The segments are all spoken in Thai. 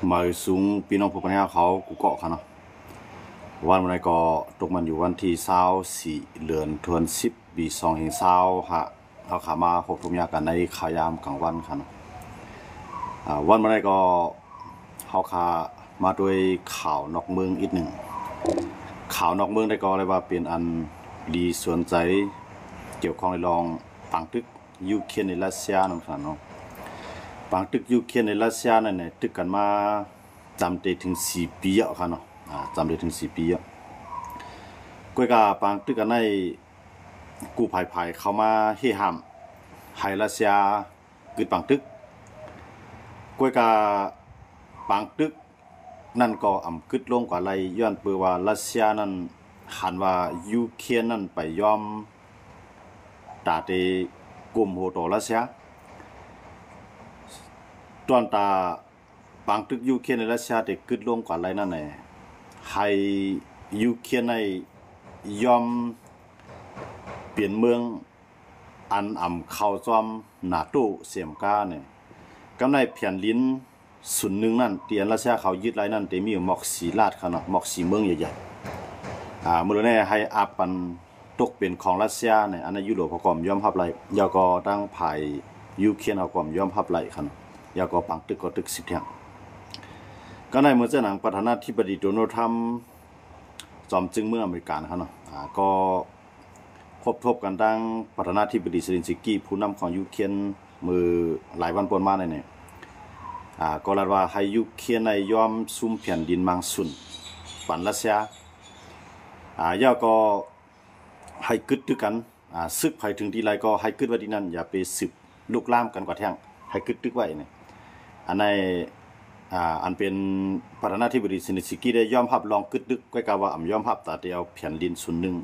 มาสูงพี่น้องผู้ปัญญาเขากูเกาะเขาเนาะวันก็ตกมันอยู่วันที่24 เดือนธันวาคมปี2020ฮะเขาขามาพบทุกอย่างกันในขายามกลางวันค่ะเนาะวันก็เขาขามาด้วยข่าวนอกเมืองอีกหนึ่งข่าวนอกเมืองได้ก็เลยว่าเป็นอันดีสนใจเกี่ยวข้องในรองปังตึกยูเครนในรัสเซียนั่นค่ะเนาะปังตึกยูเครนในรัสเซียนั่นเนี่ยตึกกันมาจำได้ถึง4 ปีอ่ะค่ะเนาะจำได้ถึง4 ปีอ่ะก็กาปังตึกกันในกู้ภัยเข้ามาเฮห้ามให้รัสเซียกึดปังตึกก็กาปังตึกนั่นก็อ่ำกึดลงกว่าไรย้อนเปือว่ารัสเซียนั่นหันว่ายูเครนนั่นไปยอมตาเตกลุ่มโหโตรัสเซียตอนตาปังตึกยูเครนในรัสเซียเด็กกึดลงกว่าไรนั่นแหละให้ยูเครนในยอมเปลี่ยนเมืองอันอ่ำเข้าจอมหนาตู้เสียมก้าเนี่ยกำในเพียนลิ้นส่วนหนึ่งนั่นเตียนรัสเซียเขายึดไรนั่นเตมีหมอกสีลาดเขาเนาะหมอกสีเมืองใหญ่ๆมื่อนี้ให้อาปันตกเป็นของรัสเซียเนี่ยอันนั้นยุโรปเขาก็ยอมรับไรยาก็ตั้งภายยูเครนเขาก็ยอมรับไรเขาเนาะยาก็ปังตึกก็ตึก10 เที่ยงก็ในเมื่อเจ้าหนังประธานาธิบดีโดนัลด์ทรัมป์จอมจึงเมืองอเมริกันเขาเนาะก็พบทบกันดังประธานาธิบดีเซเลนสกี้ผู้นำของยูเครนมือหลายวันปนมาเนี่ยก็ลาว่าให้ยูเครนในยอมซุ่มแผ่นดินมังสุนปันรัสเซียย่าก็ให้กึดด้วยกันซึกภัยถึงที่ไรก็ให้กึดไว้ที่นั่นอย่าไปสืบลุกลามกันกว่าแท่งให้กึดตึกไว้เนี่ยอันในอันเป็นประธานาธิบดีเซเลนสกี้ได้ยอมรับลองกึดดึกไว้กับว่าย่อมรับแต่เดียวแผ่นดินส่วนหนึ่ง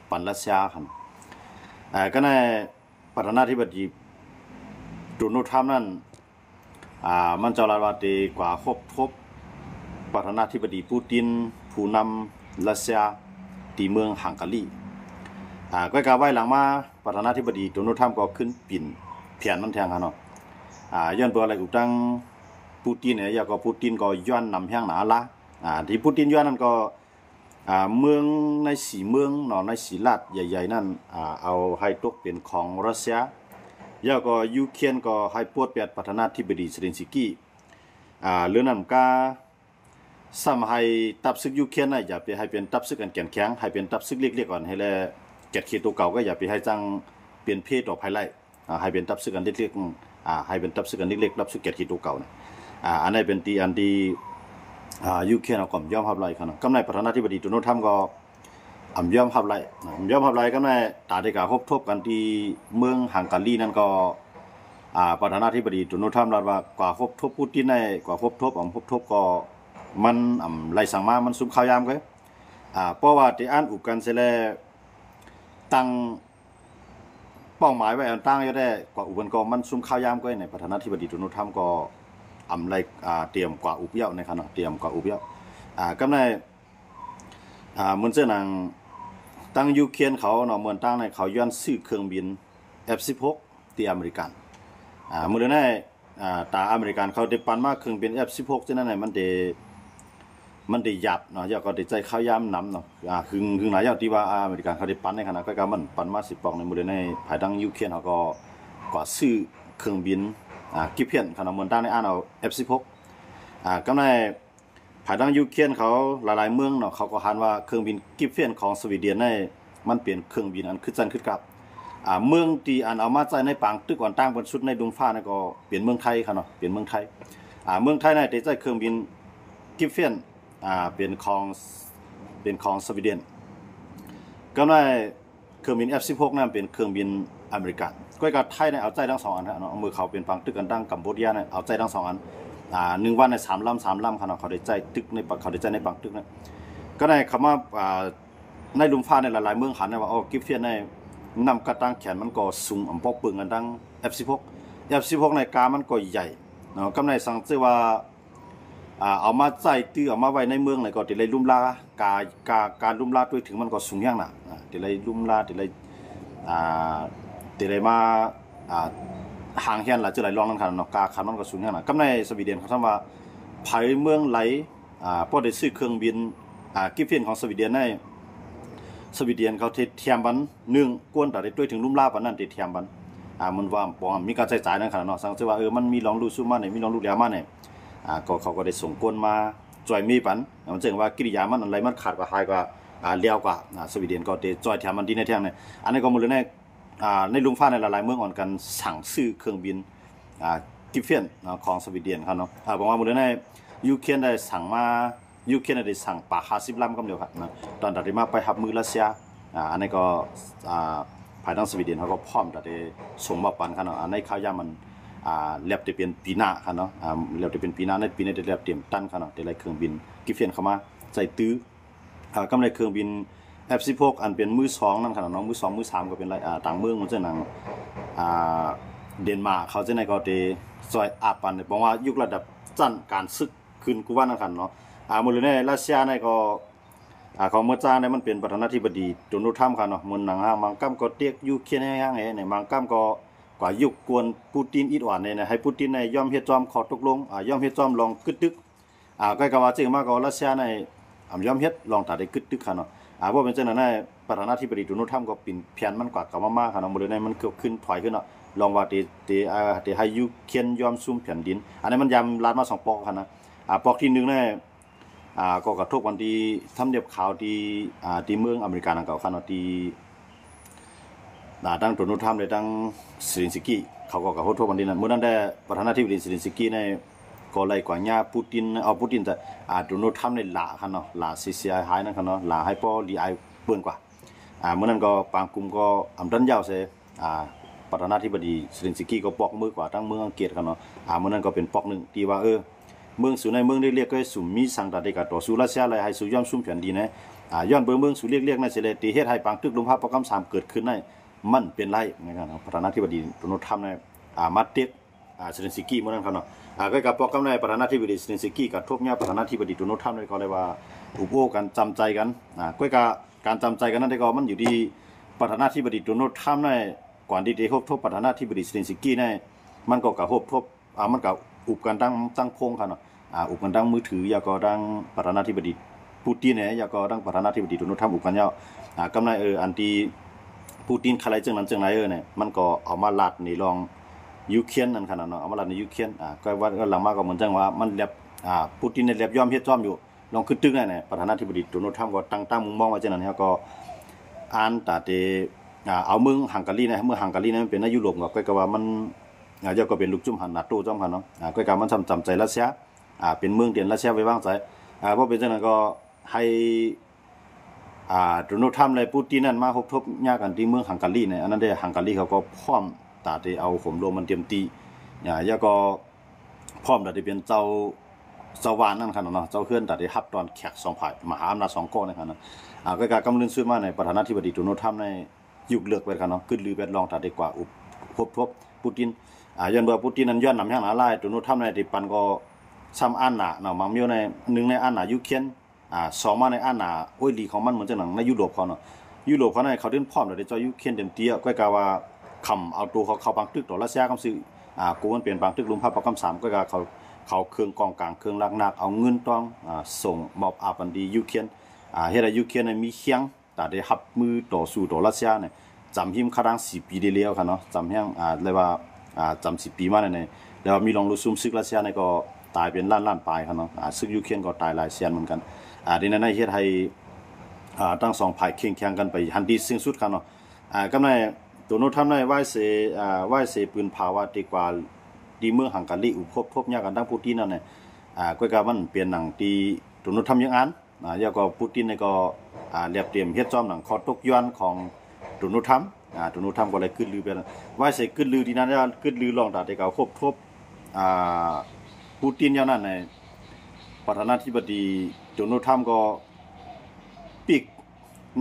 ปันรัสเซียครับก็ในประธานาธิบดีโดนัลด์ทรัมป์นั่นมันจะลาวาดีกว่าครบทบประธานาธิบดีปูตินผู้นำรัสเซียที่เมืองฮังการีก็กล่าวไว้หลังมาประธานาธิบดีโดนัลด์ทรัมป์ก็ขึ้นปิ่นเพียนมันแทงกันเนาะย้อนเปิดอะไรอุตังปูตินเนี่ยอยากก็ปูตินก็ย้อนนำแห่งหนาละที่ปูตินย้อนนั่นก็เมืองในสีเมืองเนาะในสีลาดใหญ่ๆนั่นเอาให้ตกเป็นของรัสเซียยาก็ยูเครนก็ให้ปวดเปียดประธานาธิบดีเซเลนสกี้เรื่องนั้นก็ซ้ำให้ตับซึกยูเครนอย่าไปให้เป็นตับซึกกันแข็งแข็งให้เป็นตับซึกเล็กๆก่อนให้แล้วแกะเขตตัวเก่าก็อย่าไปให้จังเปลี่ยนเพศต่อภายไล่ให้เป็นตับซึกกันเล็กๆให้เป็นตับซึกกันเล็กๆตับซึกแกะเขตตัวเก่าเนี่ยอันนี้เป็นตีอันดียูเครนเอาก่อมยอมรับไรเขาเนาะกำในประธานาธิบดีโดนัลด์ทรัมป์ก็ยอมรับไรกำในตาเด็กพบทบกันที่เมืองฮังการีนั่นก็ประธานาธิบดีโดนัลด์ทรัมป์รัฐว่ากว่าพบทบพูดที่ในกว่าพบทบก็มันไรสั่งมามันซุ่มข่าวยามก็เพราะว่าที่อ่านอุกันเสร็จแล้วตั้งเป้าหมายไว้อันตั้งอยู่ได้กว่าอุกันก็มันซุ่มข่าวยามก็ในประธานาธิบดีโดนัลด์ทรัมป์ก็ไรเตรียมกว่าอุปยาในขณะเตรียมกว่าอุปยากำในเหมือนเจ้าหนังตั้งยูเครนเขาเนาะเหมือนตั้งในเขาย้อนซื้อเครื่องบิน F-16 ที่อเมริกันเมื่อนั้นตาอเมริกันเขาได้ปันมาเครื่องบิน F-16 ฉะนั้นมันได้หยับเนาะยาก็ได้ใจข้าวยามน้ำเนาะหึงหลายอย่างที่ว่าอเมริกันเขาได้ปันในขณะก็มันปันมา10 ปองในเมื่อนั้นภายดังยูเครนเขาก็ซื้อเครื่องบินกิเพียนขนาดเหมือนตั้งในเอา F-16 ก็ในภายดังยูเครนเขาหลายๆเมืองเนาะเขาก็หันว่าเครื่องบินกิเพียนของสวีเดนในมันเปลี่ยนเครื่องบินอันขึ้นจันขึ้นกับเมืองที่อันเอามาใจในปังตึกก่อนตั้งบนชุดในดวงฟ้านี่ก็เปลี่ยนเมืองไทยค่ะเนาะเปลี่ยนเมืองไทยเมืองไทยในได้ใจเครื่องบินกิเพียนเป็นของสวีเดนก็ในเครื่องบิน F-16 นั่นเป็นเครื่องบินอเมริกันก็กับไทยในเอาใจทั้ง2 อันเนาะมือเขาเป็นปังตึกกันตั้งกัมพูชาเนี่ยเอาใจทั้ง2 อัน1 วันใน3 ลำค่ะเนาะเขาได้ใจตึกในเขาได้ใจในปังตึกนะก็ในคำว่าในลุมฟ้าในหลายๆเมืองหันนะว่ากิฟเฟียนในนำกระตั้งแขนมันก็สูงปอกปึงกันตั้ง F-16 ในกามันก็ใหญ่เนาะก็ในสังเกตว่าเอามาใจตื้อเอามาไว้ในเมืองไหนก็ติเลยลุ่มลาการลุ่มลาด้วยถึงมันก็สูงอย่างน่ะติเลยลุ่มลาติเลยมาห่างเฮียนหละจะไหลลองนั่นค่ะเนาะกาคันมันก็สูงอย่างน่ะก็ในสวีเดนเขาทำว่า ไผเมืองไหลพอได้ซื้อเครื่องบินกิฟเฟนของสวีเดนในสวีเดนเขาเทียมบัน1กวนแต่ได้ด้วยถึงลุ่มลาปานนั้นเทียมบันมันว่าบ่มีการใช้จ่ายนั่นขนาดเนาะสังเกตว่ามันมีลองลูกซุมาเนี่ยมีลองลูกแล้วมาเนี่ยก็เขาก็ได้ส่งกวนมาจอยมีปันมันจึงว่ากิริยามันอะไรมันขาดกว่าหายกว่าเลี้ยวกว่าสวีเดนก็ได้จอยแถมมันดีในแท่งเนี่ยอันนี้ก็หมดเลยในลุงฟ้าในหลายๆเมืองอ่อนกันสั่งซื้อเครื่องบินกิฟเฟนของสวีเดนครับเนาะบอกว่าหมดเลยในยูเครนได้สั่งมายูเครนได้สั่งป่า50 ลำก็เดียวครับนะตอนตัดมาไปหับมือรัสเซียอันนี้ก็ภายในสวีเดนเขาก็พร้อมแต่ได้ส่งมาปันครับเนาะอันนี้ข้าวยามันเรียบจะเป็นปีหน้าครับเนาะเรียบจะเป็นปีหน้าในปีนี้ได้เรียบเตรียมตั้นครับเนาะได้ไรเครื่องบินกิฟเฟนเข้ามาใส่ตื้อกำไรเครื่องบินF16 อันเป็นมือ2นั่นขนาดน้องมือ2มือ3ก็เป็นไรต่างเมืองมันจะหนังเดนมาร์กเขาจะในก็ได้ซอยอาปันเนี่ยบอกว่ายุคระดับจันการศึกขึ้นกูว่านั่นขนาดเนาะมูลนิธิรัสเซียในก็เขาเมื่อจ้างเนี่ยมันเป็นประธานาธิบดีโดนัลด์ทรัมป์ครับเนาะมันหนังบางกัมก็เตียกยูเครนให้ยังไงเนี่ยบางกัมก็กว่ายุคกวนปูตินอีดอ่อนเนี่ยให้ปูตินในยอมเฮ็ดจอมขอตกลงยอมเฮ็ดจอมลองกึดตึกก็กว่าจริงมากก็รัสเซียในยอมเฮ็ดลองตัดได้กึดตึกครับเนาะเพราะเป็นเช่นนั้นประธานาธิบดีโดนัลด์ทรัมป์ก็ปิ่นเพียนมันกว่ากับมากๆครับเนาะมูลนิธิมันเกิดขึ้นถอยขึ้นเนาะลองว่าที่ให้ยูเครนยอมซุ่มแผ่นดินอันนี้มันยำลาดมา2 ปอกครับนะปอกที่1เนี่ยก็กระทบวันที่ทำเนียบข่าวที่เมืองอเมริกานั่นก็ครับเนาะที่ตั้งโดนัลด์ทรัมป์ได้ตั้งเซเลนสกี้เขาก็กระทบวันที่นั้นเมื่อนั้นได้ประธานาธิบดีเซเลนสกี้ในก็ไล่กว่าญาปูตินปูตินแต่โดนัลด์ทรัมป์ในลาครับเนาะลาเสียหายนั่นครับเนาะลาให้พอดีไอเปิ้นกว่าเมื่อนั้นก็ปางกลุ่มก็ดันยาวเสประธานาธิบดีเซเลนสกี้ก็ปอกมือกว่าตั้งเมืองอังกฤษครับเนาะเมื่อนั้นก็เป็นปอกนึงที่ว่าเมืองสู่ในเมืองได้เรียกก็สุ่มมีสังกัดได้กับต่อสู้รัสเซียเลยให้สู่ย่อมซุ่มแผ่นดินนะย้อนเมืองสู่เรียกนั่นเสียเลยตีเฮ็ดให้ปางตึกลมพับประกำ3เกิดขึ้นได้มันเป็นไรนะครับประธานาธิบดีโดนัลด์ทรัมป์ในมาเต็กเซเลนสกี้เมื่อนั้นครับเนาะก็กับประกำในประธานาธิบดีเซเลนสกี้กับทบเนี่ยประธานาธิบดีโดนัลด์ทรัมป์เลยก็เลยว่าอุปโภคกันจำใจกันก็กับการจำใจกันนั่นได้ก็มันอยู่ที่ประธานาธิบดีโดนัลด์ทรัมป์ในก่อนที่จะทบประธานาธิบดีเซเลนสกี้ในมันก็กับทบมันกับอุบกันตั้งโพงครับเนาะอุปกันดังมือถือยาก็ดังประธานาธิบดีปูตินเนี่ยยาก็ดังประธานาธิบดีโดนัลด์ทรัมป์อุปกันยาวกำไรอันที่ปูตินใครจังนั้นจังไรเนี่ยมันก็เอามาลัดในรองยูเครนนั่นขนาดเนาะเอามาลัดในยูเครนก็ว่าหลังมาก็เหมือนจังว่ามันแลบปูตินเนี่ยแลบยอมเฮ็ดจอมอยู่ลองขึ้นตึกได้เนี่ยประธานาธิบดีโดนัลด์ทรัมป์ก็ตั้งมุมมองว่าจังนั้นก็ตาเตเอาเมืองฮังการีนะเมืองฮังการีนั้นเป็นในยุโรปก็ว่ามันยาก็เป็นลูกจุ่มหันนาโต้จ้อมกันเนาะก็การมันจำใจรัสเซียเป็นเมืองเดียนรัสเซียไว้วางใจเพราะเป็นจังนั้นก็ให้โดนัลด์ทรัมป์เลยปูตินนั่นมาทบยากันที่เมืองฮังการีเนี่ยอันนั้นได้ฮังการีเขาก็พร้อมตาที่เอาผมโรมันเตรียมตียาก็พร้อมตาที่เป็นเจ้าวานนั่นครับเนาะเจ้าเฮือนตาที่ฮับตอนแขก2 ฝ่ายมหาอำนาจ2 ก้อนนะครับเนาะก็การกำลังซื้อมาในประธานาธิบดีโดนัลด์ทรัมป์ในยุคเลือกไปครับเนาะขึ้นลือแวดลองตาได้กว่าทบปูตินย้อนว่าปูตินนั้นย้อนนำแห่งหาลายโดนัลด์ทรัมป์ในที่ปันก็ซ้ำอันน่ะเนาะมังมีใน1ในอันน่ะยูเครน2มาในอันน่ะโอ้ยลีของมันเหมือนจังหนังในยุโรปเขาเนาะยุโรปเขาเนี่ยเขาเดินพร้อมได้จอยยูเครนเต็มที่ก็กะว่าคำเอาตัวเขาบางตึกต่อรัสเซียคำซื้อกูมันเปลี่ยนบางตึกลุมพับประกำ3ก็กะเขาเครื่องกองกลางเครื่องหนักเอาเงินต้องส่งมอบอาปันดียูเครนเฮ็ดให้ยูเครนมีเคียงแต่ได้รับมือต่อสู้ต่อรัสเซียเนี่ยจำหิมคาดัง4 ปีได้แล้วครับเนาะจำแห่งเลยว่าจำ10 ปีมาเนี่ยแล้วมีลองรู้ซุ่มซึกรัสเซียเนี่ยก็ตายเป็นล้านปลายครับเนาะซึกยูเครนก็ตายหลายแสนเหมือนกันทีนั้นเฮ็ดให้ทั้ง2 ฝ่ายแข่งกันไปหันดีสิ้นสุดครับเนาะกำไรโดนัลด์ทรัมป์ได้ไหว้เสปืนภาวะดีกว่าดีเมืองฮังการีอุปทบยากันทั้งปูตินนั่นเนี่ยก็กะมันเปลี่ยนหนังที่โดนัลด์ทรัมป์ยังยาก็ปูตินเนี่ยก็เรียบเตรียมเฮ็ดจอมหนังคอตกย้อนของโดนัลด์ทรัมป์โดนัลด์ทรัมป์ก็เลยขึ้นลือไปไหว้เสขึ้นลือที่นั้นขึ้นลือลองตาได้ก็ทบปูตินอย่างนั้นในประธานาธิบดีโดนัลด์ทรัมป์ก็ปิก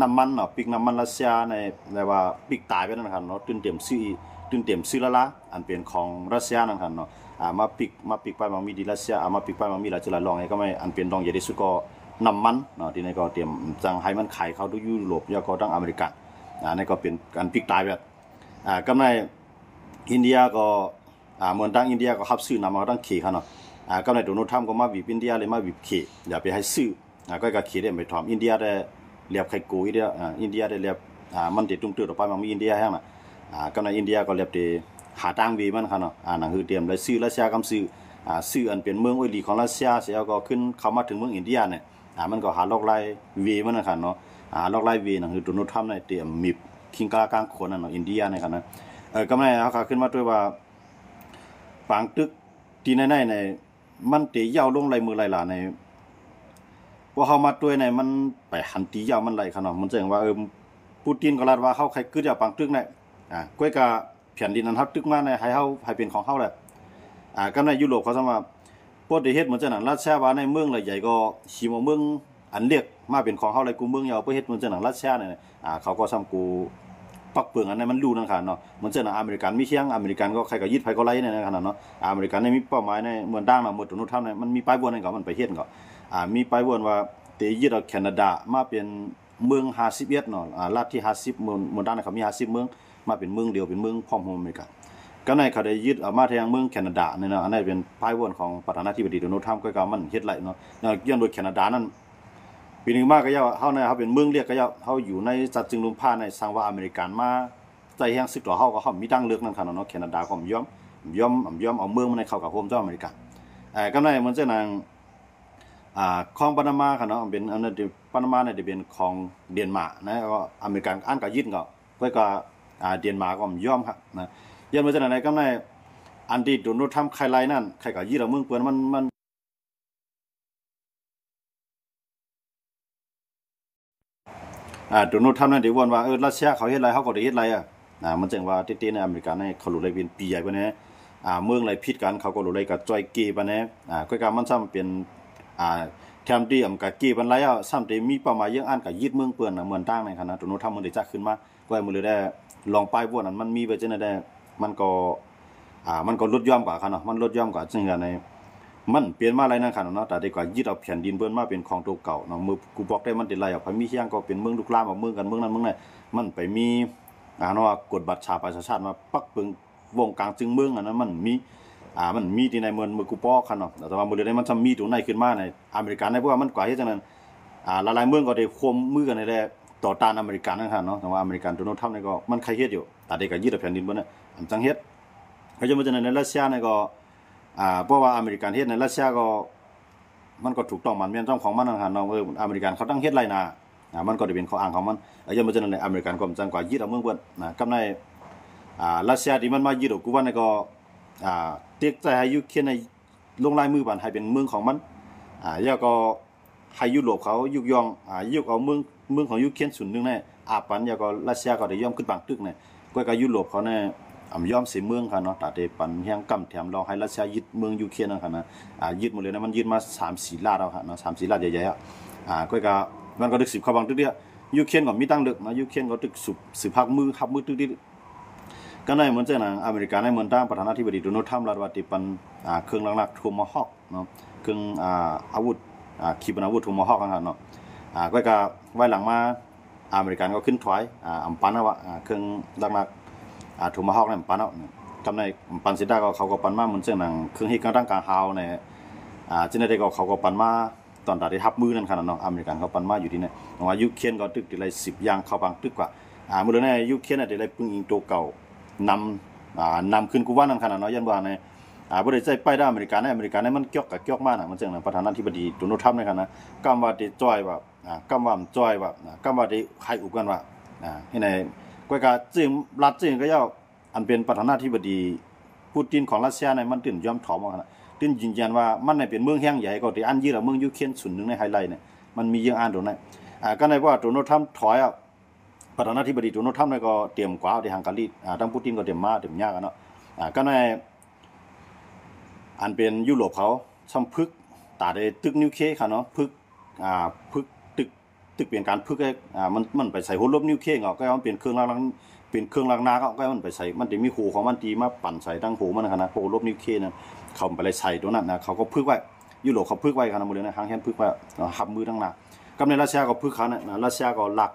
น้ำมันเนาะปิกน้ำมันรัสเซียในอะไรว่าปิกตายไปนั่นครับเนาะตื่นเต็มซื้อละอันเป็นของรัสเซียนั่นครับเนาะมาปิกไปมันมีดีรัสเซียมาปิกไปมันมีหลายจุดหลายรองไงก็ไม่อันเป็นรองใหญ่ที่สุดก็น้ำมันเนาะที่นี่ก็เตรียมจังให้มันขายเข้าทุกยุโรปแล้วก็ทั้งอเมริกานี่ก็เป็นอันปิกตายแบบก็ในอินเดียก็เหมือนตั้งอินเดียก็รับซื้อน้ำมาตั้งขี่ครับเนาะ ก็ในโดนัลด์ทรัมป์ก็มาบีบอินเดียเลยมาบีบเขอย่าไปให้ซื้อก็ก็เขได้ไปถอมอินเดียได้เรียบไข่กูอินเดียได้เรียบมันติดตุ้งตื้อต่อไปมันมีอินเดียแห้งน่ะก็ในอินเดียก็เรียบที่หาตังวีมันค่ะเนาะหนังคือเตรียมเลยซื้อรัสเซียกำซื้ออันเป็นเมืองออยลีของรัสเซียเสียก็ขึ้นเข้ามาถึงเมืองอินเดียเนี่ยมันก็หาลอกไล่วีมันนะคะเนาะลอกไล่วีหนังคือโดนัลด์ทรัมป์เนี่ยเตรียมมีคิงกากลางคนน่ะเนาะอินเดียเนี่ยค่ะนะก็ไม่เขาขึ้นมาด้วยว่าฝังตึกที่ในมันเตะยาวลงไหลมือไหลหลาในว่าเขามาด้วยในมันไปหันตียาวมันไหลค่ะเนาะมันแสดงว่าปูตินก็ลาดว่าเขาใครกึดจะปังตึกเนี่ยก้อยกะแผ่นดินนั้นเฮาตึกมาในให้เป็นของเฮาแหละก็ในยุโรปเขาซ้ำว่าพวกประเทศเหมือนจังนั้นรัสเซียว่าในเมืองใหญ่ก็สิมาเมืองอันเรียกมาเป็นของเฮาเลยกูเมืองยาวประเทศเหมือนจังนั้นรัสเซียเนี่ยเขาก็ซ้ำกูปักเปลืองอันนั้นมันรู้นั่นค่ะเนาะมันจังนั้นอเมริกันมีเคียงอเมริกันก็ใครก็ยึดไผก็ไล่เนี่ยนะขนาดเนาะอเมริกันเนี่ยมีเป้าหมายในเมืองดังน่ะหมดตนุทำเนี่ยมันมีป้ายบนนั่นก็มันไปเฮ็ดก็มีป้ายบนว่าเตยึดเอาแคนาดามาเป็นเมือง51เนาะรัฐที่50เมืองดังเขามี50เมืองมาเป็นเมืองเดียวเป็นเมืองพร้อมอเมริกาก็ในเขาได้ยึดเอามาทางเมืองแคนาดาเนี่ยเนาะอันนั้นเป็นป้ายบนของประธานาธิบดีโดนัลด์ทรัมป์ก็มันเฮ็ดไหลเนาะย้อนโดยแคนาดานั้นปีนึงมากก็ย่าเฮาเนี่ยเฮาเป็นเมืองเรียกก็ย่าเฮาอยู่ในจัดจึงลุมผ้าในสังว่าอเมริกันมาใจแห่งสึกต่อเฮาก็เฮามีดังเลือกนั่นค่ะเนาะแคนาดาก็ยอมเอาเมืองมาในเข้ากับโฮมเจ้าอเมริกันก็ในมันจะนางคลองปานามาค่ะเนาะเป็นอันนั้นปานามาเนี่ยจะเป็นของเดนมาร์กนะก็อเมริกันอันก็ยึดก็เดนมาร์กก็ยอมครับนะยันมาจากไหนก็ในอันที่โดนัลด์ทรัมป์ใครไล่นั่นใครก็ยึดเอาเมืองเปิ้นมันโดนัลด์ทรัมป์นั่นที่ว่ารัสเซียเขาเฮ็ดไรเขาก็ได้เฮ็ดไรมันจังว่าเต้ๆในอเมริกาในเขารู้เลยเป็นปีใหญ่ปานนี้เมืองไรผิดกันเขาก็รู้เลยกับจอยเกปานนี้ก็การมันซ้ำเป็นแถมที่อำกะกี้บันไลอ่ะซ้ำที่มีเป้าหมายยังอันก็ยึดเมืองเปิ้นน่ะเหมือนตั้งในคณะโดนัลด์ทรัมป์มันได้จักขึ้นมาก็ให้มื้อเลยได้ลองป้ายพวกนั้นมันมีไว้จังได๋ได้มันก็ลดย่อมกว่าค่ะเนาะมันลดย่อมกว่าจังได๋มันเปลี่ยนมาหลายนั่นค่ะเนาะแต่ได้ก็ยึดเอาแผ่นดินเปิ้นมาเป็นของตัวเก่าเนาะมือกูบอกได้มันได้ไล่ออกไปมีเฮียงก็เป็นเมืองลุกลามเอาเมืองกันเมืองนั้นเมืองนี้มันไปมีเนาะกฎบัตรชาประชาชาติมาปักปึงวงกลางจึงเมืองอันนั้นมันมีที่ในเมืองกูปอกคั่นเนาะแต่ว่ามื้อนี้มันทำมีตรงไหนขึ้นมาในอเมริกันในเพราะว่ามันกว่าเฮ็ดจังนั้นหลายๆเมืองก็ได้ควมมือกันในแลต่อต้านอเมริกันนั่นค่ะเนาะแต่ว่าอเมริกันโดนัลด์ทรัมป์นี่ก็มันใครเฮ็ดอยู่แต่ได้ก็ยึดเอาแผ่นดินเบิ่นน่ะอันจังเฮ็ดก็จะมาจากในรัสเซียนี่ก็เพราะว่าอเมริกันเฮ็ดในรัสเซียก็มันก็ถูกต้องมันแม่นต้องของมันนั่นค่ะเนาะอเมริกันเขาตั้งเฮ็ดไรน่ะมันก็ได้เป็นข้ออ้างของมันจะมาจากในอเมริกันก็จังกว่ายึดเอาเมืองเบิ่นกับในรัสเซียที่มันมายึดเอากูว่านี่ก็เต็กใจให้ยูเครนในลงลายมือบันให้เป็นเมืองของมันแล้วก็ให้ยุโรปเขายุกยองยุกเอาเมืองของยูเครนส่วนนึงเนี่ยปันแล้วก็รัสเซียก็ได้ยอมขึ้นบางตึกเนี่ยก็ยุโรปเขาเนี่ยยอมสิเมืองค่ะเนาะแต่ได้ปันแฮงกำแถมรอให้รัสเซียยึดเมืองยูเครนนั่นค่ะนะยึดหมดเลยนะมันยึดมา 3-4 ลาดแล้วค่ะเนาะ 3-4 ลาดใหญ่ๆก็มันก็ดึก10เข้าบางตึกเดียวยูเครนก็มีตั้งดึกนะยูเครนก็ตึก10พักมือขับมือตึกดิก็ในเหมือนเจ้าหนังอเมริกาในเมืองตั้งประธานาธิบดีโดนัลด์ทรัมป์รัฐวัติปันเครื่องหลักๆโทมาฮอคเนาะเครื่องอาวุธขีปนาวุธโทมาฮอคกันเนาะก็ไว้หลังมาอเมริกันก็ขึ้นถอยอัมปันนะวะเครื่องหลักๆโทมาฮอคเนี่ยอัมปันเอาทำในอัมปันสิได้ก็เขาก็ปันมาเหมือนเจ้าหนังเครื่องฮิตกลางกลางฮาวในเจ้าหน้าที่ก็เขาก็ปันมาตอนตัดได้ทับมือนั่นขนาดเนาะอเมริกันเขาปันมาอยู่ที่นี่ว่ายูเครนก็ตึกที่ไร10อย่างเข้าบางตึกกว่าเมื่อนั้นยูเครนได้ไรปึ้งยิงตัวเก่านำขึ้นกูว่านั่นขนาดเนาะยันว่าในบ่ได้ใจไปได้อเมริกันในมันเกี่ยวกับเกี่ยวมาน่ะมันจังนั้นประธานาธิบดีโดนัลด์ทรัมป์ในขณะกำว่าได้จ้อยว่ากำว่าจ้อยว่ากำว่าได้ใครอุกันว่าเฮ็ดให้ก็จึงรัฐจึงก็ย่ออันเป็นประธานาธิบดีปูตินของรัสเซียในมันตื่นยอมถอมว่าตื่นยืนยันว่ามันในเป็นเมืองแห่งใหญ่ก็ที่อันยี่ละเมืองยูเครนส่วนนึงในไฮไลท์เนี่ยมันมีอย่างอ่านตรงนั้นก็ในว่าโดนัลด์ทรัมป์ถอยประธานาธิบดีโดนัลด์ทรัมป์ก็เตรียมกว่าที่ฮังการีทั้งปูตินก็เตรียมมาเตรียมยากกันเนาะก็ในอันเป็นยุโรปเขาซ้ำพึกตาได้ตึกนิวเคลียร์ค่ะเนาะพึกตึกเปลี่ยนการพึกมันไปใส่หัวลบนิวเคลียร์ก็มันเป็นเครื่องล้างนาก็มันไปใส่มันจะมีหูของมันตีมาปั่นใส่ตั้งหูมันนะหัวลบนิวเคลียร์นั่นเขาไปเลยใส่ตัวนั้นนะเขาก็พึกไว้ยุโรปเขาพึกไว้กันนะหมดเลยนะทางแฮนพึกไว้หับมือทั้งหน้ากับในรัสเซียก็พึกเขาเนี่ยรัสเซียก็หลัก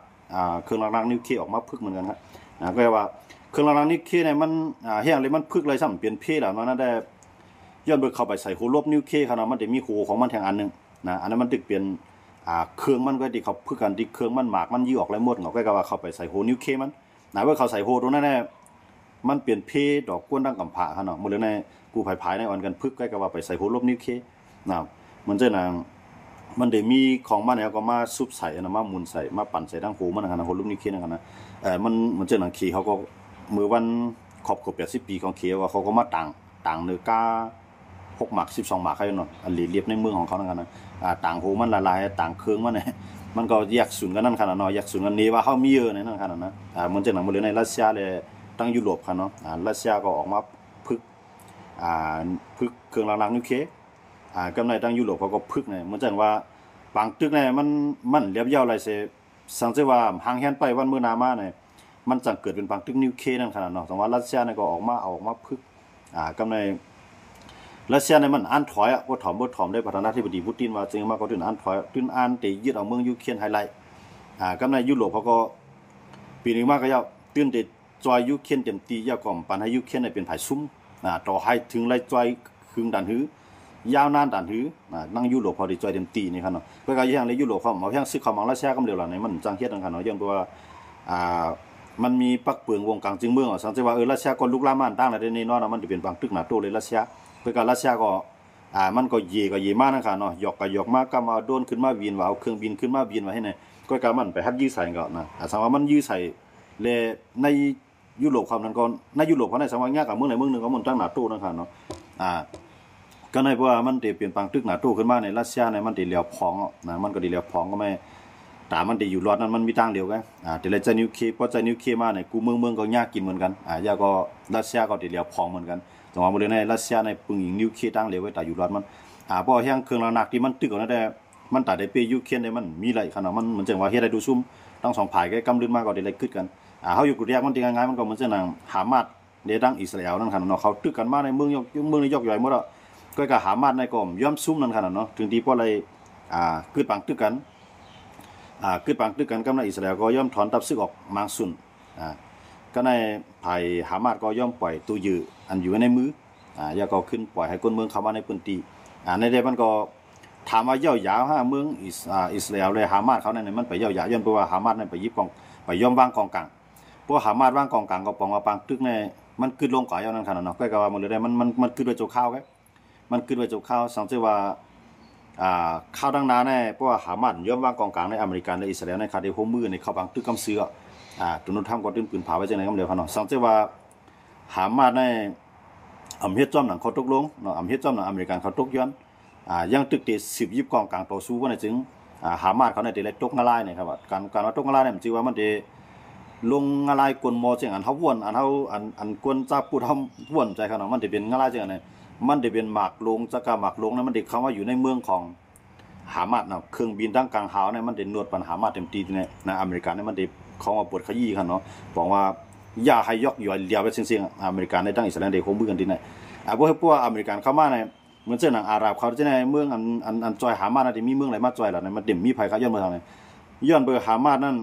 เครื่องล้างนิวเคลียร์ออกมาพึกเหมือนกันครับก็ว่าเครื่องล้างนิวเคลียร์เนี่ยมันแห้งเลยมันพึกเลยซ้ำเปลี่ยนเพศแล้วมันได้ ย้อนไปเข้าไปใส่หูลบนิวเคลียร์ขนาดมันจะมีหูของมันแทงอันนึงนะอันนั้นมันตึกเปลี่ยนเครื่องมันก็ที่เขาพึ่งกันที่เครื่องมันหมากมันยี่ออกไรหมดก็ว่าเข้าไปใส่หูนิวเคลียร์มันนะว่าเขาใส่หูตรงนั้นแน่มันเปลี่ยนเพดอกก้นดังกำผาขนาดหมดเลยในกูภายในอ่อนกันพึกใกล้กับว่าไปใส่หูลบนิวเคลียร์นะมันจะนางมันได้มีของมันแล้วก็มาซุบใส่นะมามุนใส่มาปั่นใส่ดังหูมันนะหูลบนิวเคลียร์นะมันจะนางขี่เขาก็มือวันขอบ80 ปีของเขียวว่าเขาก็มาต่างเนื้อกา6 หมาก12 หมากให้เนาะอันเรียบในเมืองของเขานั่นกันนะต่างหูมันละลายต่างเครื่องมันเนี่ยมันก็แยกศูนย์กันนั่นขนาดเนาะแยกศูนย์กันนี้ว่าเขามีเยอะในนั่นขนาดนะมันจะหนังมาเลยในรัสเซียเลยตั้งยุโรปกันเนาะรัสเซียก็ออกมาพึกเครื่องล้างนิวเคลียร์กำไรตั้งยุโรปเขาก็พึกเนี่ยมันจะว่าบางตึกเนี่ยมันเรียบเย้าอะไรเสียสังเกตว่าห่างแหนไปวันเมื่อนามาเนี่ยมันจังเกิดเป็นบางตึกนิวเคลียร์นั่นขนาดเนาะแต่ว่ารัสเซียเนี่ยก็ออกมาพึกกำไรรัสเซียเนี่ยมันอ่านถอยบ่ถ่อมได้ประธานาธิบดีปูตินว่าจึงมาก็ตื่นอ่านถอยตื่นอ่านแต่ยึดเอาเมืองยูเครนไฮไลท์กำในยุโรปเขาก็ปีนึงมาก็ยาวตื่นแต่จอยยูเครนเต็มตียาวก่อมปันให้ยูเครนเป็นไผซุ่มต่อให้ถึงไล่จอยครึ่งดันหือยาวนานดันหือนั่งยุโรปพอได้จอยเต็มตีนี่ครับเนาะเพื่อการอย่างในยุโรปเขาเอาแห่งซึกเขาของรัสเซียกำเดียวล่ะในมันจังเฮ็ดนั่นครับเนาะย้อนเพราะว่ามันมีปักเปลืองวงกลางจึงเมืองสังเกตว่ารัสเซียก็ลุกลามมันตั้งแล้วในนอนมันจะเป็นบางตึกหนาโตเลยรัสเซียเพื่อการรัสเซียก็มันก็เย่มากนะครับเนาะหยอกมากก็มาโดนขึ้นมาบินว่าเอาเครื่องบินขึ้นมาบินมาให้เนี่ยก็การมันไปฮัดยื้อใส่ก่อนนะสังว่ามันยื้อใส่เลยในยุโรปความนั้นก่อนในยุโรปเขาในสังว่ายากกับเมืองไหนเมืองนึงก็มันตั้งหนาโตนะครับเนาะก็ในเพราะว่ามันได้เปลี่ยนแปลงตึกหนาโตขึ้นมาในรัสเซียในมันได้เหลียวพองนะมันก็ได้เหลียวพองก็ไม่แต่มันได้อยู่รอดนั้นมันมีทางเดียวกันแต่ละใจนิวเคลียร์พอใจนิวเคลียร์มาเนี่ยกูเมืองก็ยากกินเหมือนกันยาก็รัสเซียก็ได้เหลียวพองเหมือนกันจังหวะบริเวณในรัสเซียในปึงยิงนิวเคลียร์ตั้งเหลวไว้แต่อยู่รอดมันเพราะแห้งเครื่องหนักที่มันตึกเอานั่นแต่มันตัดได้เปยูเคลียร์ในมันมีหลายขนาดมันเหมือนจังหวะเฮ็ดได้ดูซุ่มทั้งสองฝ่ายก็กำลืนมากก็ได้เลยขึ้นกันเขาอยู่กลุ่มแยกมันตีง่ายๆมันก็เหมือนจังหนังหามาดเดดังอิสราเอลนั่นขนาดเนาะเขาตึกกันมาในเมืองในยกใหญ่หมดแล้วก็หามาดในกลุ่มย่อมซุ่มนั่นขนาดเนาะถึงที่เพราะอะไรขึ้นปังตึกกันขึ้นปังตึกกันกำลังอิสราเอลก็ย่อมถอนทัพซึกออกมังสุนก็ในภายหามาดก็ย่อมปล่อยตัวยืออันอยู่ในมือยาก็ขึ้นปล่อยให้คนเมืองเข้ามาในพื้นที่ในเดมันก็ถามว่าเย่ายาวเมืองอิสราเอลเลยหามาดเขาเนี่ยมันไปเย่ายาวย้อนเพราะว่าหามาดเนี่ยไปยิบกองไปย่อมวางกองกลางเพราะหามาดวางกองกลางก็ปองว่าปังตึกเนี่ยมันขึ้นลงก่อนอย่างนั้นขนาดเนาะก็ว่ามันเลยได้มันขึ้นไปโจข้าวครับมันขึ้นไปโจข้าวสังเกตว่าข้าวดังนาเนี่ยเพราะว่าหามาดย่อมวางกองกลางในอเมริกันในอิสราเอลในคาเดโฮมือในเข้าปังตึกกำเสือตุนทำก็ตื้นปืนเผาไว้จังไหนก็เดียวขนาดสังเกตว่าหามาดในอำเฮ็ดจอมหนังเขาตกลงเนาะอำเฮ็ดจอมหนังอเมริกันเขาตกย้อนยังตึกติ10 ยิบกองกลางต่อสู้ว่าในจึงหามาดเขาในเดลัยตกงะลายเนี่ยครับการว่าตกงะลายเนี่ยมันจือว่ามันเดลงงะลายกวนมอจังอันเฮาวนอันเฮาอันกวนจับปูทำวนใจเขาเนาะมันได้เป็นงะลายจังอันนี้มันได้เป็นหมากลงจักหมากลงนั้นมันได้เข้ามาอยู่ในเมืองของหามาดเนาะเครื่องบินตั้งกลางหาวเนี่ยมันได้นวดปัญหามาดเต็มตีเนี่ยนะอเมริกันเนี่ยมันได้เข้ามาปวดขยี้กันเนาะบอกว่าอย่าให้ยกย่อยเลียวไปเสียงๆอเมริกันในตั้งอิสราเอลได้โฮมมือกันที่ไหนพวกอเมริกันเข้ามาในเหมือนเจ้าหนังอาหรับเขาจะในเมืองอันจอยหามานะที่มีเมืองไหนมาจอยล่ะมันเด่มมีภัยเขาย้อนเบอร์ทางไหนย้อนเบอร์หามานั่น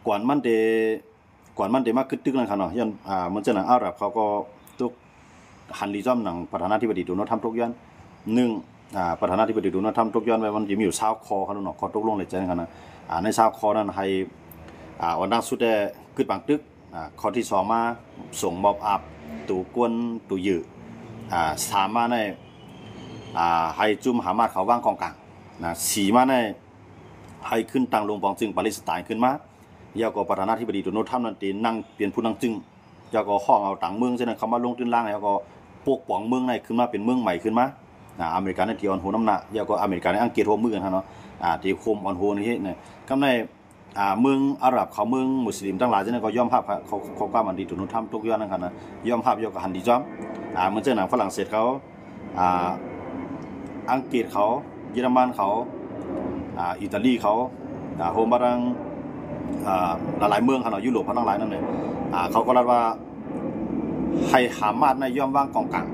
ก่อนมันเดมาขึ้นตึกนั่นค่ะเนาะย้อนเหมือนเจ้าหนังอาหรับเขาก็ตุกฮันลีจอมหนังประธานาธิบดีโดนัลด์ทรัมป์ตกย้อน1ประธานาธิบดีโดนัลด์ทรัมป์ตกย้อนไว้มันจะมีอยู่20 คอเขาเนาะเขาตกลงเลยใจกันนะใน20 คอนั้นให้วันนั้นสุดได้ขึ้นบางตึกข้อที่2มาส่งมอบอับตู่กวนตู่ยื้อสามมาในให้จุ่มหามาดเขาว่างกองกลาง4มาในให้ขึ้นตั้งลงปองจึงปาเลสไตน์ขึ้นมายาก็ประธานาธิบดีโดนัลด์ทรัมป์นั่นตีนั่งเปลี่ยนผู้นั่งจึงยาก็ห้องเอาต่างเมืองเช่นนั้นเขามาลงตื้นล่างแล้วก็ปกป้องเมืองในขึ้นมาเป็นเมืองใหม่ขึ้นมาอเมริกันในที่ออนโฮน้ำหนักยาก็อเมริกันในอังกฤษโฮมือกันเนาะที่โคมออนโฮนี่เนี่ยกำในเมืองอาหรับเขาเมืองมุสลิมทั้งหลายเช่นนั้นก็ย่อมภาพเขากล้ามันดีโดนัลด์ทรัมป์ตกย้อนนั่นกันนะย่อมภาพยกหันดีจอมเหมือนเจ้าหนังฝรั่งเศสเขาอังกฤษเขาเยอรมันเขาอิตาลีเขาโฮมบารังหลายเมืองขนาดยุโรปทั้งหลายนั่นเลยเขาก็รับว่าให้หามาดในย่อมว่างกองกลาง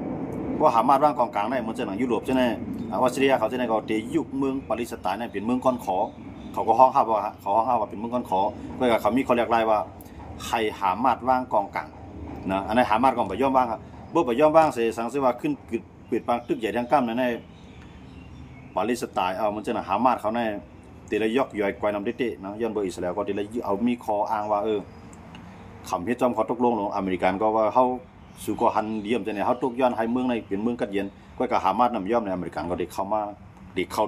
เพราะหามาดว่างกองกลางในเหมือนเจ้าหนังยุโรปใช่ไหมออสเตรเลียเขาใช่ไหมก็เตยุคเมืองปาเลสไตน์เนี่ยเป็นเมืองก้อนขอเขาก็ห้องห้าว่าเป็นเมืองก้อนขอก็เขามีเขาเรียกไล่ว่าให้หามาดว่างกองกลางนะอันนี้หามาดกองไปย่อมว่างครับ บ่ไปย่อมบ้างเสสังสิว่าขึ้นปิดปางตึกใหญ่ทั้งกั้มในปาเลสไตน์เอามันจะน่ะหามาดเขาในตีละยอกย่อยกวายนำเตะนะย้อนเบอร์อิสราเอลก็ตีละเอามีคออ้างว่าคำเฮ็ดจอมเขาตกลงลงอเมริกันก็ว่าเฮาสู่ก็หันเยี่ยมจะเนี่ยเฮาตกย้อนให้เมืองในเป็นเมืองกัดเย็นก็หามาดนำย่อมในอเมริกันก็ได้เข้ามาได้เข้า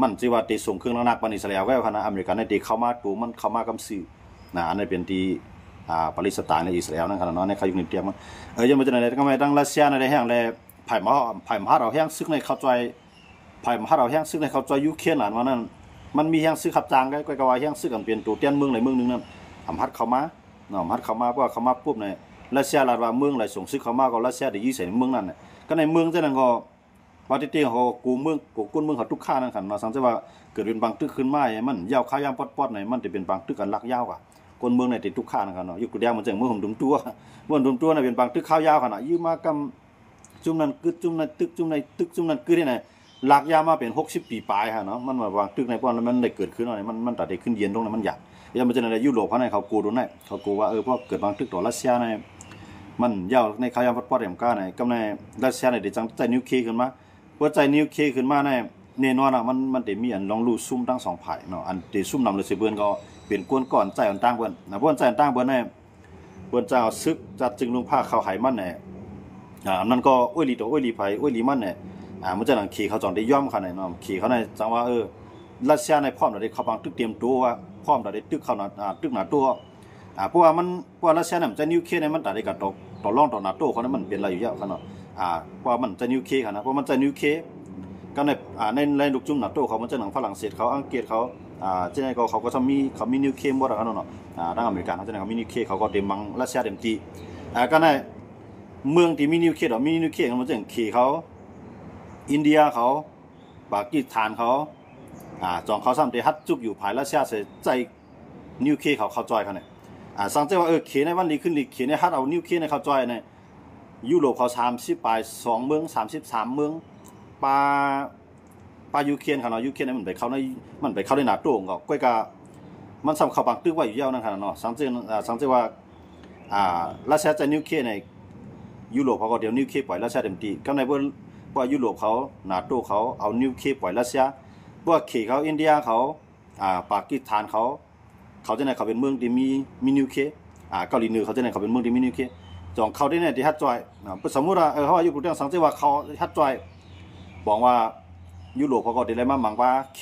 มันสิว่าติส่งเครื่องนักปานอิสราเอลก็คณะอเมริกันได้เข้ามาตูมันเข้ามากำซื่อนะอันนี้เป็นที่ปาเลสไตน์ในอิสราเอลนั่นขนาดนั้นในเขาอยู่ในเตียงมันยังบ่จะไหนก็ไม่ตั้งรัสเซียในแห่งแลไผ่มาเราแห่งซึกในเข้าใจไผ่มาเราแห่งซึกในเข้าใจยูเครนนั่นว่านั้นมันมีแห่งซึกขับจางก็ว่าแห่งซึกกันเป็นตัวเตียนเมืองไหนเมืองนึงนั่นอำฮัดเข้ามาเนาะอำฮัดเข้ามาเพราะเข้ามาปุ๊บเนี่ยรัสเซียลาดว่าเมืองไหลส่งซึกเข้ามาก็รัสเซียได้ยึดใส่เมืองนั่นน่ะก็ในเมืองจังนั้นก็ว่าที่เขากูเมืองกูก้นเมืองเขาทุกข้านั่นคั่นเนาะสังเกตว่าเกิดเป็นบางตึกขึ้นมามันยาวข้าวยามปอดๆเนี่ยมันจะเป็นบางตึกกันลักยาวกว่าคนเมืองในติดทุกข้านะครับเนาะยกตัวอย่างมันจังเมืองผมดุมตัวเมืองดุมตัวน่ะเป็นบางตึกข้าวยาวขนาดยืมมากำจุ่มนั้นกึดจุ่มนั้นตึกจุ่มนั้นตึกจุ่มนั้นกึดนี่ลักยาวมาเป็น60ปีปลายฮะเนาะมันบางตึกในป้อนมันได้เกิดขึ้นอะไรมันตัดได้ขึ้นเย็นตรงนั้นมันอยากยังมันจะในยุโรปเขาในเขากูดูในเขากูว่าเพราะเกิดบางตึกต่อรัสเซียในมันยาวในข้าวยามปอดๆอย่างก้าในกำในรัสเซียในเดี๋ยวจังใจนิวเคลียร์ขึ้นมาว่าใจนิวเคลียร์ขึ้นมาในแน่นอนอ่ะมันได้มีอันลองรูซุ่มทั้ง2ฝ่ายเนาะอันที่ซุ่มนำเลยสิเบิ่นก็เป็นกวนก่อนใจอันต่างเบิ่นนะบ่ใจอันต่างเบิ่นในเบิ่นจะเอาซึกจัดจึงลงผ้าเข้าไหมันเนี่ยนั่นก็อ้วยลีตัวอ้วยลีไผอ้วยลีมันเนี่ยมันจะหนังขี่เขาจองได้ย่อมเขาในเนาะขี่เขาในจังว่ารัสเซียในพร้อมได้เข้าบางตึกเตรียมตัวว่าพร้อมได้ตึกเข้าตึกหน้าตัวเพราะว่ารัสเซียเนี่ยมันจะนิวเคลียร์เนี่ยมันได้กับต่อรองต่อ NATO เขานั้นมันเป็นอะไรอยู่เยอะเขาเนาะเพราะมันจะนิวเคลียร์นะเพราะมันจะนิวเคลียร์ก็ในลูกจุ่ม NATO เขามันจะหนังฝรั่งเศสเขาอังกฤษเขาเจ้าไหนก็เขาก็เขามีนิวเคลียร์หมดแล้วเนาะทางอเมริกันเขาเจ้าไหนเขามีนิวเคลียร์เขาก็เต็มมังรัสเซียเต็มที่ก็ในเมืองที่มีนิวเคลียร์มีนิวเคลียร์มันจะขี่เขาอินเดียเขาปากีสถานเขาจองเขาซ้ำที่ฮัดจุกอยู่ภายรัสเซียเสียใจนิวเคลียร์เขาจอยเขาเนี่ยสังเกตว่าเขียนในวันนี้ขึ้นเขียนในฮัดเอานิวเคลียร์ในเขาจอยในยุโรปเขา30ปลาย2เมือง33เมืองปายูเครนเขาเนาะยูเครนมันไปเข้าในNATOก็ก้อยกะมันซ้ำเข้าบางตึกไว้อยู่ยาวนั่นขนาดเนาะสังเกตว่ารัสเซียจะนิวเคลียร์ในยุโรปเขาก็เดี๋ยวนิวเคลียร์ปล่อยรัสเซียเต็มที่ก็ในว่ายุโรปเขาNATOเขาเอานิวเคลียร์ปล่อยรัสเซียว่าเขเขาอินเดียเขาปากีสถานเขาจะไหนเขาเป็นเมืองที่มีนิวเคลียร์เกาหลีเหนือเขาจะไหนเขาเป็นเมืองที่มีนิวเคลียร์จองเขาได้เนี่ยที่ฮัดจอยสมมุติว่าเขาอายุกเรื่องสังเกตว่าเขาฮัดจอยบอกว่ายุโรปเขาก็ได้มามังว่าเข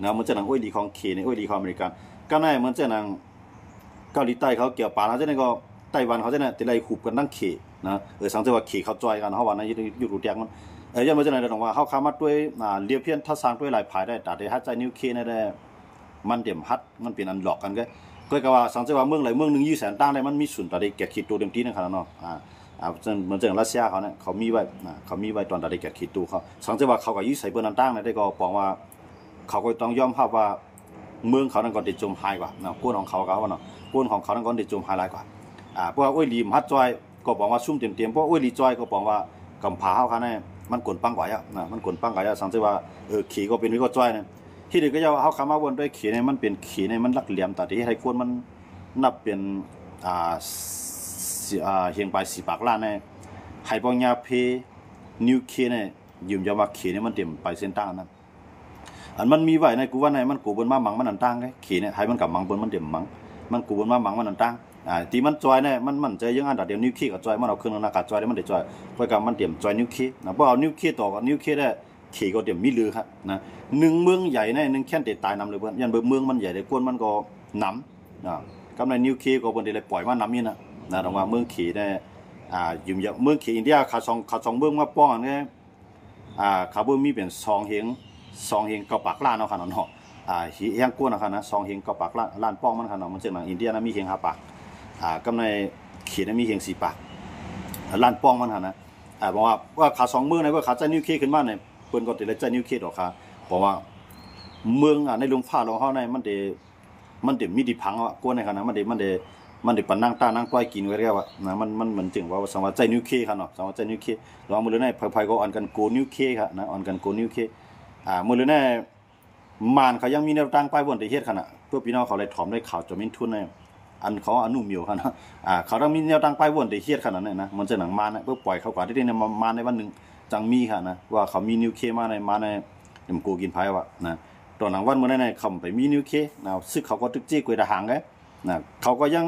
นะมันจะหนังอ้อยดีของเขในอ้อยดีของอเมริกันก็ในมันจะหนังเกาหลีใต้เขาเกี่ยวปาแล้วจะไหนก็ไต้หวันเขาจะไหนแต่ไรขุบกันตั้งเขนะสังเกตว่าเขเขาจอยกันเขาว่าในยุโรปแดงมันยังมันจะไหนแต่ว่าเขาขามาด้วยเรียบเพี้ยนทัศน์ด้วยหลายภายได้แต่ได้ฮัดใจนิวเคลียร์ได้มันเดี่ยมฮัดมันเป็นอันหลอกกันก็ว่าสังเกตว่าเมืองไหนเมืองนึง20,000ตั้งได้มันมีศูนย์แต่ได้แก่ขีดตัวเต็มที่นั่นขนาดเนาะเหมือนรัสเซียเขาเนี่ยเขามีไว้ตอนได้แก่ขีดตัวเขาสังเกตว่าเขาก็ยึดใส่เบอร์นั้นตั้งได้ก็บอกว่าเขาก็ต้องยอมรับว่าเมืองเขานั้นก็ติดจมหายกว่าเนาะก้นของเขาเนาะก้นของเขานั้นก็ติดจมหายหลายกว่าเพราะว่าอ้อยลีมฮัดจอยก็บอกว่าซุ่มเต็มเพราะอ้อยลีจอยก็บอกว่ากำพาเขาเนี่ยมันกลปังกว่าอ่ะมันกลปังกว่าอ่ะสังเกตว่าขี่ก็เป็นวิก็จอยเนี่ยที่เด็กก็จะว่าเขาคำว่าวนด้วยขี่เนี่ยมันเป็นขี่เนี่ยมันลักเหลี่ยมแต่ที่ให้คนมันนับเป็นเฮียงไป4 ปากล้านเนี่ยให้ปัญญาเพนิวเคลียร์เนี่ยยืมจะว่าขี่เนี่ยมันเต็มไปเส้นตั้งนั้นอันมันมีไว้ในกูว่าในมันกูบนมามังมันอันตั้งเลยขี่เนี่ยให้มันกับมังบนมันเต็มมังมันกูบนมามังมันอันตั้งที่มันจอยเนี่ยมันจะยังอันดับเดียวนิวเคลียร์กับจอยมันเอาเครื่องอากาศจอยได้มันได้จอยเพราะกับมันเต็มจอยนิวเคลียร์นะเพราะเอานิวเคลียร์ต่อกับนิวเคลียร์ได้ขี่ก็เต็มมีลือครับนะ1เมืองใหญ่เนี่ย1แค่นตายนำเลยเพื่อนยันเมืองมันใหญ่เลยกวนมันก็น้ำกำในนิวเคลียร์ก็บนเดลปล่อยมาน้ำนี่นะตรงว่าเมืองขี่เนี่ยยืมเมืองขี่อินเดียขาสองเมืองมาป้องอันนี้ขาเมืองมีเป็น2 เฮงกับปากล้านเนาะขนาดเนาะเฮียงกวนนะครับนะ2 เฮงกับปากล้านป้องมันขนาดมันจะหนังอินเดียนะมีเฮง5 ปากกำในขี่เนี่ยมีเฮง4 ปากล้านป้องมันขนาดนะบอกว่าขา2 เมืองในว่าขาใจนิวเคลียร์ขึ้นมาเนี่ยเปิ้นก็ติดใจนิวเคลียร์ดอกค่ะบอกว่าเมืองในลงฟ้าของเขาในมันเดมีดิพังอ่ะกวนในขนาดมันเดปนนั่งตานั่งก้อยกินไว้เรียกว่านะมันเหมือนจึงว่าสังว่าใจนิวเคลียร์ค่ะเนาะสังว่าใจนิวเคลียร์ลองมือเลยในไผก็อ่อนกันโกนิวเคลียร์ค่ะนะอ่อนกันโกนิวเคลียร์มือเลยในมานเขายังมีแนวตั้งป้ายบนที่เฮ็ดขนาดเพื่อพี่น้องเขาเลยถอมได้ข่าวจอมินทุนใน อันเขาอนุมิวครับนะเขาต้องมีแนวตั้งไปวนได้เฮ็ดขนาดนั้นนะมันจะหนังมานะเพื่อปล่อยเขากว่าที่เนี่ยมาในวันนึงจังมีค่ะนะว่าเขามีนิวเคลียร์มาในมกูกินไผว่านะตอนหลังวันมื้อนั้นน่ะเขาไปมีนิวเคลียร์นะซึกเขาก็ตึกจี้กวยทหารไงนะเขาก็ยั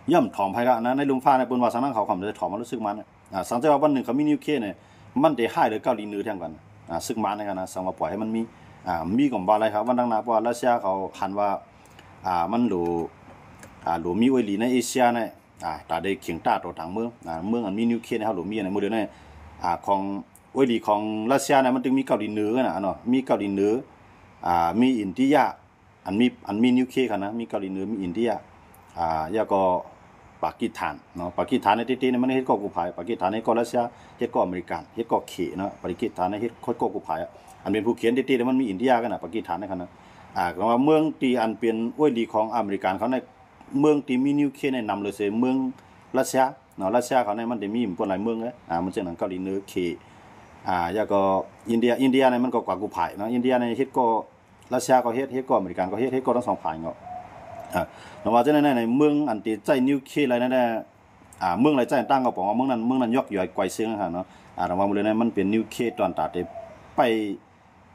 งย่ำถอมไผก็นะในลุงฟ้าในเปิ้นว่าสังนั้นเขาจะถอมมันรู้สึกมันสังเกตว่าวันนึงเขามีนิวเคลียร์เนี่ยมันได้หายหรือเกาหลีเหนือแท้งกันซึกมันในกันนะสังว่าปล่อยให้มันมีก่อนบ่อะไรครับวันดังนาเพราะว่ารัสเซียเขาหันว่ามันหลูมีไว้หลีในเอเชียเนี่ยตาได้เขียงตาตัวทางเมืองเมืองอันมีนิวเคลียร์นะครับหลูมีในโมเดลเนี่ยของไว้หลีของรัสเซียเนี่ยมันถึงมีเกาหลีเหนือนะเนาะมีเกาหลีเหนือมีอินเดียอันมีนิวเคลียร์กันนะมีเกาหลีเหนือมีอินเดียแล้วก็ปากีสถานเนาะปากีสถานในที่เนี่ยมันเฮ็ดก่อกูภัยปากีสถานในก็รัสเซียเฮ็ดก่ออเมริกันเฮ็ดก่อเขเนาะปากีสถานในเฮ็ดก่อกูภัยอันเป็นผู้เขียนที่แล้วมันมีอินเดียกันนะปากีสถานนะครับนะก็ว่าเมืองที่อันเป็นอ้วยดีของอเมริกันเขาในเมืองที่มีนิวเคลียร์ในนำเลยเสเมืองรัสเซียเนาะรัสเซียเขาในมันได้มีปนหลายเมืองเลยมันเช่นเกาหลีเหนือเคแล้วก็อินเดียในมันก็กว่ากูภัยเนาะอินเดียในเฮ็ดก็รัสเซียก็เฮ็ดก็อเมริกันก็เฮ็ดก็ทั้งสองฝ่ายเนาะเนาะว่าจังในเมืองอันที่ใจนิวเคลียร์อะไรนั่นแหละเมืองอะไรใจตั้งก็บอกว่าเมืองนั้นยกอยู่ไอ้ไกวเซิงนะครับเนาะแต่ว่ามื้อนั้นมันเป็นนิวเคลียร์ตอนตัด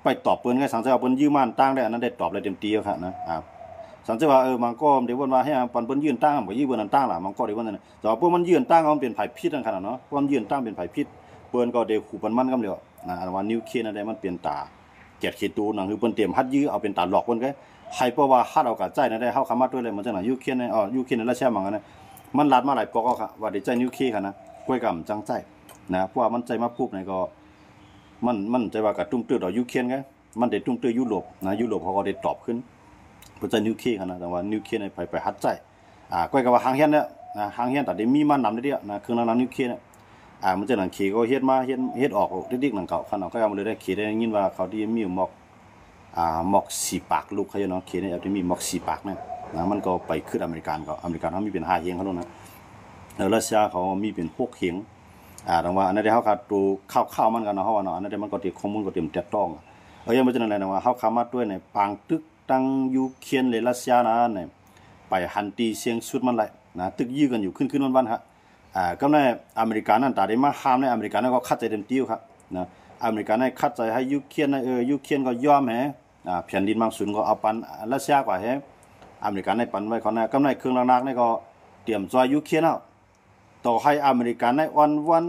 ไปตอบเปิ้นไงสังเกตว่าเปิ้นยืมมันตั้งได้อันนั้นได้ตอบได้เต็มที่ครับนะครับสังเกตว่ามันก็เดี๋ยวว่าให้เปิ้นยืนตั้งบ่ยืมเปิ้นตั้งล่ะมันก็ได้ว่านั่นแต่ว่าเปิ้นมันยืนตั้งมันเป็นไผพิษนั่นขนาดเนาะเปิ้นยืนตั้งเป็นไผพิษเปิ้นก็ได้ขู่เปิ้นมันกำเดียวว่านิวเคลียร์นั่นได้มันเป็นตาเกียรติขีตูนั่นคือเปิ้นเตรียมฮัดยื้อเอาเป็นตาหลอกเปิ้นก็ให้เพราะว่าฮัดเอากับใจนั่นได้เฮาคำมาด้วยเลยมันจังยูเคลียร์ในยูเคลียร์ในรัสเซียมันนะมันลัดมาหลายปอกครับว่าได้ใจนิวเคลียร์ค่ะนะก้วยกำจังใจนะเพราะว่ามันใจมาปุ๊บนี่ก็มันใจว่ากับตุ้มตื้อต่อยูเคลียร์ไงมันได้ตุ้มตื้อยุโรปนะยุโรปเขาก็ได้ตอบขึ้นเพื่อจะนิวเคลียร์นะแต่ว่านิวเคลียร์ในไปฮัดใจก้อยกับว่าหางเฮียนเนี่ยหางเฮียนแต่ได้มีมันนำได้เดียวนะเครื่องนั้นนิวเคลียร์เนี่ยมันจะหนังขี่ก็เฮ็ดออกดิ๊กหนังเก่าขนาดก็ยังเลยได้ขี่ได้ยินว่าเขาที่มีหมอก4 ปากลูกเขาเนาะขี่เนี่ยที่มีหมอก4 ปากเนี่ยนะมันก็ไปขึ้นอเมริกันเขามีเป็น5 เฮียงเขาแล้วนะรัสเซียเขามีเป็น6 เฮียงแต่ว่าอันนั้นเขาขาดตัวข้าวมันกันเนาะเขาว่าเนาะอันนั้นมันก็เตรียมข้อมูลก็เตรียมแตะต้องยังไม่ใช่อะไรนะว่าเขาขามาด้วยในปางตึกตั้งยูเครนเลยรัสเซียนะเนี่ยไปฮันตีเสียงสุดมันเลยนะตึกยื้อกันอยู่ขึ้นวันฮะก็ในอเมริกานั่นแต่ได้มาห้ามในอเมริกานั่นก็คัดใจเต็มที่ครับนะอเมริกานั่นคัดใจให้ยูเครนยูเครนก็ยอมแฮแผ่นดินบางส่วนก็เอาปันรัสเซียกว่าแฮอเมริกาในปันไว้เขาเนี่ยก็ในเครื่องนักนี่ก็เตรียมจอยยูเครนเอาต่อให้อเมริกาในวั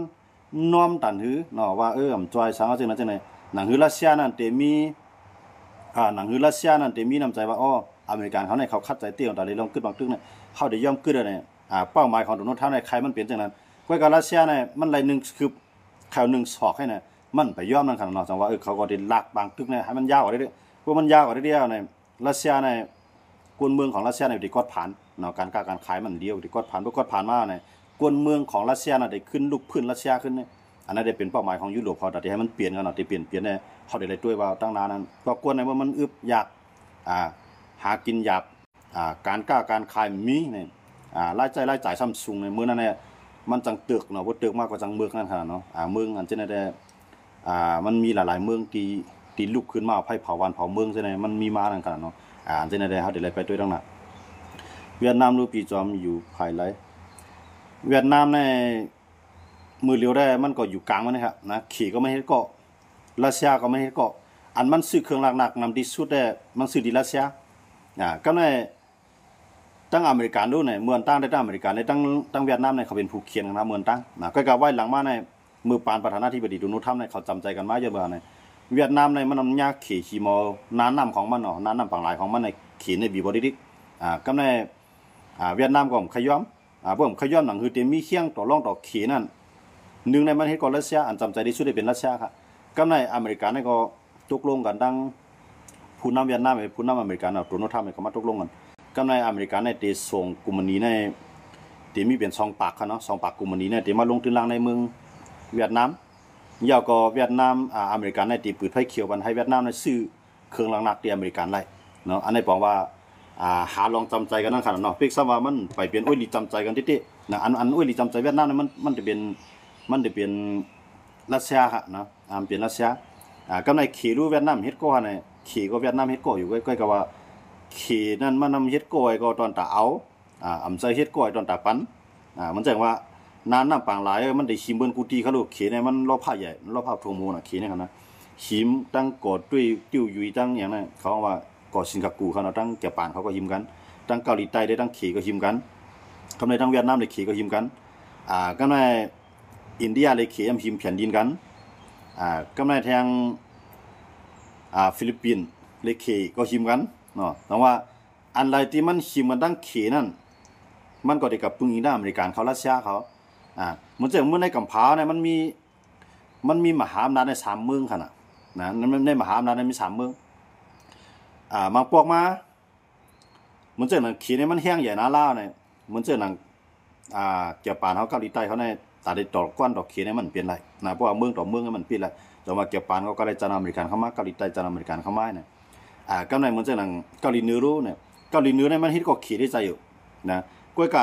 นน้อมตันหือเนาะว่าจอยสังจังนั้นจังไหนหนังหือรัสเซียนั่นเตมีหนังหือรัสเซียนั่นเตมีน้ำใจว่าอเมริกันเขาในเขาคัดใจเตี้ยแต่เลยลองขึ้นบางตึกเนี่ยเขาได้ย่อมขึ้นเลยเป้าหมายของโดนัลด์ทรัมป์ในใครมันเปลี่ยนจังนั้นก้อยกับรัสเซียเนี่ยมันไรนึงคือข่าวนึงสอกให้เนี่ยมันไปย่อมนั่นขนาดเนาะจังว่าเขาก็ได้ลากบางตึกเนี่ยให้มันยาวกว่าเรื่อยๆพวกมันยาวกว่าเรื่อยๆเนี่ยรัสเซียเนี่ยกวนเมืองของรัสเซียเนี่ยได้กดผ่านเนาะการขายมันเดียวได้กดผ่านมาเนี่ยกวนเมืองของรัสเซียน่ะได้ขึ้นลุกพื้นรัสเซียขึ้นเนี่ยอันนั้นได้เป็นเป้าหมายของยุโรปเขาแต่ที่ให้มันเปลี่ยนกันเนาะที่เปลี่ยนเนี่ยเขาได้ด้วยว่าตั้งนานนั้นก็กวนในว่ามันอึบอยากหากินหยาบการขายมีเนี่ยรายจ่ายซัมซุงในมื้อนั้นเนี่ยมันจังตึกเนาะบ่ตึกมากกว่าจังเมืองนั่นขนาดเนาะเมืองอันเช่นได้มันมีหลายๆเมืองที่ลุกขึ้นมาไผเผาวันเผาเมืองใช่ไหมมันมีมานั่นขนาดเนาะอันเช่นได้เฮาได้ไปด้วยตั้งนั้นเวียดนามรูปีจอมอยู่ภายไหลเวียดนามในมือเลียวได้มันก็อยู่กลางมันนะครับนะขี่ก็ไม่เฮ็ดเกาะรัสเซียก็ไม่เฮ็ดเกาะอันมันซื้อเครื่องหนักนำที่สุดได้มันซื้อที่รัสเซียก็ในตั้งอเมริกันด้วยเนี่ยเมืองตั้งได้ตั้งอเมริกันได้ตั้งเวียดนามเนี่ยเขาเป็นผู้เขียนนะเมืองตั้งก็กล่าวไว้หลังมาในมือปานประธานาธิบดีโดนัลด์ทรัมป์เนี่ยเขาจำใจกันมาเยอะเบ้อเนี่ยเวียดนามเนี่ยมันนำยาขี่มอน้ำของมันเนาะน้ำปังหลายของมันในขี่ในบีบอดี้ดิก็ในเวียดนามก็ขย้อมพวกขย้อมหนังคือเต็มมีเคียงต่อร่องต่อขี่นั่นหนึ่งในมันเฮ็ดก่อนรัสเซียอันจำใจที่สุดได้เป็นรัสเซียครับก็ในอเมริกันเนี่ยก็ตกลงกันตั้งผู้นำเวียดนามกับผู้นำอเมริกันโดนัลด์ทรัมป์เนี่ยเขามาตกลงกันก็ในอเมริกันเนี่ยตีส่งกุมณีในตีมีเป็น2 ปากครับเนาะ2 ปากกุมณีเนี่ยตีมาลงตื้นล่างในเมืองเวียดนามยาวก็เวียดนามอเมริกันเนี่ยตีปืนไฟเขียวมันให้เวียดนามเนี่ยซื้อเครื่องหนักที่อเมริกันไล่เนาะอันนี้บอกว่าหาลองจำใจกันนั่นขนาดเนาะเพียงซ้ำว่ามันไปเปลี่ยนอ้อยลีจำใจกันติๆนะอันอ้อยลีจำใจเวียดนามเนี่ยมันจะเป็นรัสเซียครับเนาะเป็นรัสเซียก็ในขี่รู้เวียดนามเฮ็ดก็เนี่ยขี่ก็เวียดนามเฮ็ดก็อยู่ใกล้ๆกับว่าขี่นั่นมันนำเฮ็ดก็ตอนตาเอา อำใจเฮ็ดก้อยตอนตาปันมันแจ้งว่านานน้ำปางหลายมันได้ชิมเบิ้นกูตีเขาลูกเขเนี่ยมันรอบผ้าใหญ่รอบผ้าทงมูน่ะเขเนี่ยครับนะชิมตั้งกอดด้วยติ้วยุยตั้งอย่างนั้นเขาว่ากอดสิงคโปร์เขาเนาะตั้งเจียปานเขาก็หิมกันตั้งเกาหลีใต้ได้ตั้งเขก็หิมกันทำในตั้งเวียดนามได้เขก็หิมกันก็ในอินเดียเลยเขยำหิมแผ่นดินกันก็ในทางฟิลิปปินส์เลยเขก็หิมกันเนาะแต่ว่าอันไรที่มันหิมกันตั้งเขนั่นมันก็ได้กับปึงอีน่าอเมริกันเขารัสเซียเขาเหมือนในกัมพูชาเนี่ยมันมีมหาอำนาจใน3 เมืองขนาดนะในมหาอำนาจในมี3 เมืองมาพวกมาเหมือนนั้นขีเนี่ยมันแห้งใหญ่นาลาวเนี่ยเหมือนนั้นเกี่ยวปานเขาเกาหลีใต้เขาในตาได้ตอกก้อนดอกขีเนี่ยมันเปลี่ยนไรนะเพราะว่าเมืองต่อเมืองมันเปลี่ยนไรแต่ว่าเกี่ยวปานเขาก็ได้จานอเมริกันเข้ามาเกาหลีใต้จานอเมริกันเข้ามาเนี่ยก็ในเหมือนนั้นเกาหลีเหนือรู้เนี่ยเกาหลีเหนือเนี่ยมันฮิตก็ขีได้ใจอยู่นะกล้วยกา